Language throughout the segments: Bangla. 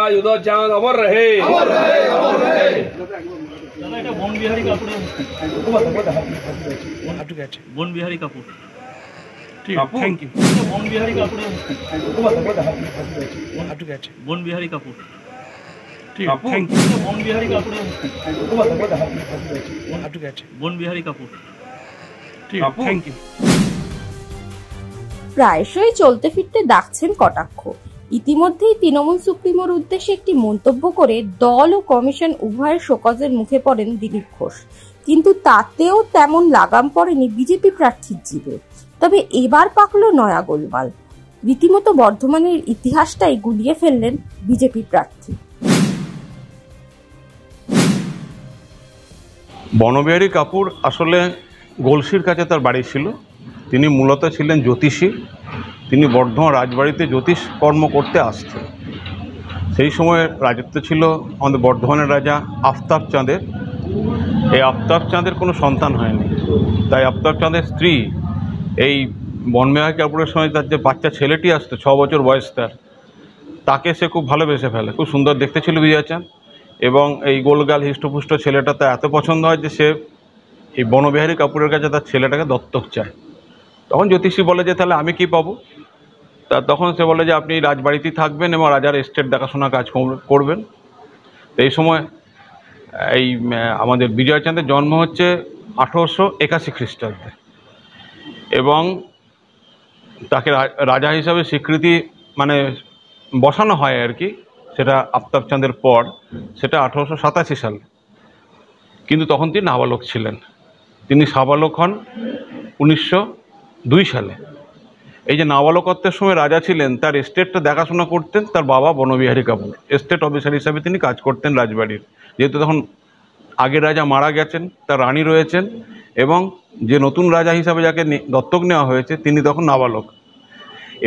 महाराज उदय चांद अमर रहे। बन बिहारी कपूर। Thank you. बन बिहारी कपूर। बन बिहारी कपूर। Thank you. बन बिहारी कपूर। बन बिहारी कपूर। Thank you. প্রায়শই চলতে ফিরতে ডাকছেন কটাক্ষ। ইতিমধ্যেই তৃণমূল সুপ্রিমোর উদ্দেশ্যে একটি মন্তব্য করে দল ও কমিশন উভয়ের শোকজের মুখে পড়েন দিলীপ ঘোষ, কিন্তু তাতেও তেমন লাগাম পড়েনি বিজেপি প্রার্থীর জিভে। তবে এবার পাকলো নয়া গোলমাল, রীতিমতো বর্ধমানের ইতিহাসটাই গুলিয়ে ফেললেন বিজেপি প্রার্থী। বনবিহারী কাপুর আসলে গলসির কাছে তার বাড়ি ছিল। তিনি মূলত ছিলেন জ্যোতিষী। তিনি বর্ধমান রাজবাড়িতে জ্যোতিষ কর্ম করতে আসতেন। সেই সময় রাজত্ব ছিল আমাদের বর্ধমানের রাজা আফতাব চাঁদের। এই আফতাব চাঁদের কোনো সন্তান হয়নি, তাই আফতাব চাঁদের স্ত্রী এই বনবিহারী কাপুরের সময় তার যে বাচ্চা ছেলেটি আসতো 6 বছর বয়স তাকে সে খুব ভালোবেসে ফেলে। খুব সুন্দর দেখতে ছিল বিজয়চাঁদ, এবং এই গোলগাল হিষ্টপুষ্ট ছেলেটা তার এত পছন্দ হয় যে সে এই বনবিহারী কাপুরের কাছে তার ছেলেটাকে দত্তক চায়। তখন জ্যোতিষী বলে যে তাহলে আমি কি পাবো? তখন সে বলে যে আপনি রাজবাড়িতেই থাকবেন এবং রাজার এস্টেট দেখাশোনা কাজ করবেন। তো এই সময় এই আমাদের বিজয়চাঁদের জন্ম হচ্ছে 1881 খ্রিস্টাব্দে, এবং তাকে রাজা হিসাবে স্বীকৃতি মানে বসানো হয় আর কি, সেটা আফতাব চাঁদের পর, সেটা 1887 সালে। কিন্তু তখন তিনি নাবালক ছিলেন। তিনি সাবালক হন 1902 সালে। এই যে নাবালকত্বের সময় রাজা ছিলেন, তার এস্টেটটা দেখাশোনা করতেন তার বাবা বনবিহারী কাপুর। এস্টেট অফিসার হিসাবে তিনি কাজ করতেন রাজবাড়ির, যেহেতু তখন আগের রাজা মারা গেছেন, তার রানী রয়েছেন, এবং যে নতুন রাজা হিসাবে যাকে দত্তক নেওয়া হয়েছে তিনি তখন নাবালক।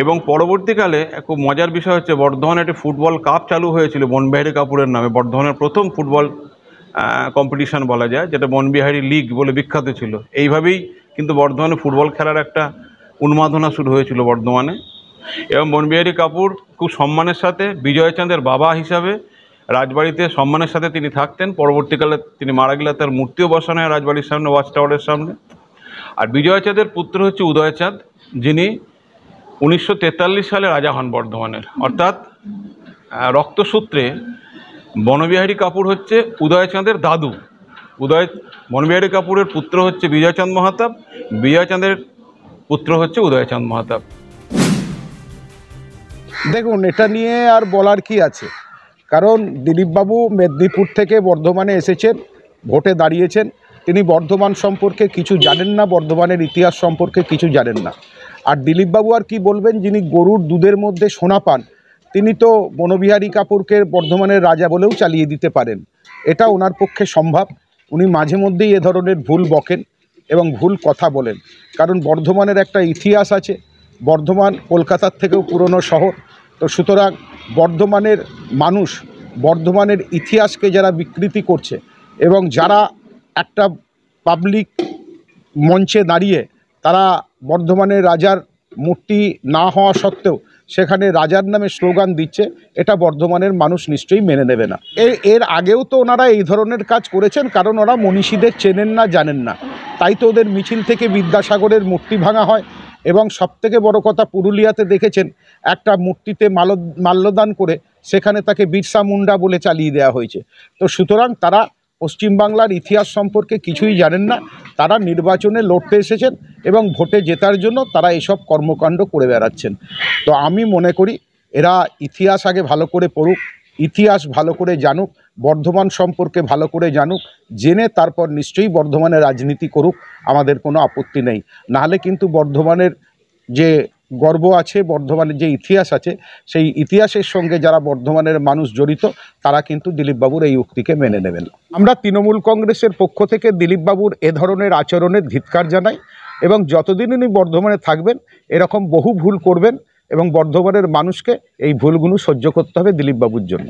এবং পরবর্তীকালে খুব মজার বিষয় হচ্ছে, বর্ধমানে একটি ফুটবল কাপ চালু হয়েছিল বনবিহারী কাপুরের নামে। বর্ধমানের প্রথম ফুটবল কম্পিটিশন বলা যায়, যেটা বনবিহারী লিগ বলে বিখ্যাত ছিল। এইভাবেই কিন্তু বর্ধমানে ফুটবল খেলার একটা উন্মাদনা শুরু হয়েছিল বর্ধমানে। এবং বনবিহারী কাপুর খুব সম্মানের সাথে বিজয়চাঁদের বাবা হিসাবে রাজবাড়িতে সম্মানের সাথে তিনি থাকতেন। পরবর্তীকালে তিনি মারা গেলে তার মূর্তিও বসানো হয় রাজবাড়ির সামনে, ওয়াচ টাওয়ারের সামনে। আর বিজয়চাঁদের পুত্র হচ্ছে উদয়চাঁদ, যিনি 1943 সালে রাজা হন বর্ধমানের। অর্থাৎ রক্তসূত্রে বনবিহারী কাপুর হচ্ছে উদয়চাঁদের দাদু। বনবিহারী কাপুরের পুত্র হচ্ছে বিজয়চাঁদ মহাতাব, বিজয়চাঁদের পুত্র হচ্ছে উদয়চাঁদ মহাতাব। দেখুন, এটা নিয়ে আর বলার কি আছে, কারণ দিলীপবাবু মেদিনীপুর থেকে বর্ধমানে এসেছেন, ভোটে দাঁড়িয়েছেন। তিনি বর্ধমান সম্পর্কে কিছু জানেন না, বর্ধমানের ইতিহাস সম্পর্কে কিছু জানেন না। আর দিলীপবাবু আর কি বলবেন, যিনি গরুর দুধের মধ্যে সোনা পান, তিনি তো বনবিহারী কাপুরকে বর্ধমানের রাজা বলেও চালিয়ে দিতে পারেন। এটা ওনার পক্ষে সম্ভব। উনি মাঝে মধ্যেই এ ধরনের ভুল বকেন এবং ভুল কথা বলেন, কারণ বর্ধমানের একটা ইতিহাস আছে। বর্ধমান কলকাতার থেকেও পুরনো শহর, তো সুতরাং বর্ধমানের মানুষ বর্ধমানের ইতিহাসকে যারা বিকৃতি করছে, এবং যারা একটা পাবলিক মঞ্চে দাঁড়িয়ে তারা বর্ধমানের রাজার মূর্তি না হওয়া সত্ত্বেও সেখানে রাজার নামে স্লোগান দিচ্ছে, এটা বর্ধমানের মানুষ নিশ্চয়ই মেনে নেবে না। এর আগেও তো ওনারা এই ধরনের কাজ করেছেন, কারণ ওরা মনীষীদের চেনেন না, জানেন না। তাই তো ওদের মিছিল থেকে বিদ্যাসাগরের মূর্তি ভাঙা হয়। এবং সবথেকে বড় কথা, পুরুলিয়াতে দেখেছেন একটা মূর্তিতে মাল্যদান করে সেখানে তাকে বিরসা মুন্ডা বলে চালিয়ে দেওয়া হয়েছে। তো সুতরাং তারা পশ্চিমবাংলার ইতিহাস সম্পর্কে কিছুই জানেন না। তারা নির্বাচনে লড়তে এসেছেন এবং ভোটে জেতার জন্য তারা এসব কর্মকাণ্ড করে বেড়াচ্ছেন। তো আমি মনে করি এরা ইতিহাস আগে ভালো করে পড়ুক, ইতিহাস ভালো করে জানুক, বর্ধমান সম্পর্কে ভালো করে জানুক, জেনে তারপর নিশ্চয়ই বর্ধমানে রাজনীতি করুক, আমাদের কোনো আপত্তি নেই। নাহলে কিন্তু বর্ধমানের যে গর্ব আছে, বর্ধমানের যে ইতিহাস আছে, সেই ইতিহাসের সঙ্গে যারা বর্ধমানের মানুষ জড়িত তারা কিন্তু দিলীপবাবুর এই উক্তিকে মেনে নেবেন। আমরা তৃণমূল কংগ্রেসের পক্ষ থেকে দিলীপবাবুর এ ধরনের আচরণের ধিক্কার জানাই, এবং যতদিন উনি বর্ধমানে থাকবেন এরকম বহু ভুল করবেন, এবং বর্ধমানের মানুষকে এই ভুলগুলো সহ্য করতে হবে দিলীপবাবুর জন্য।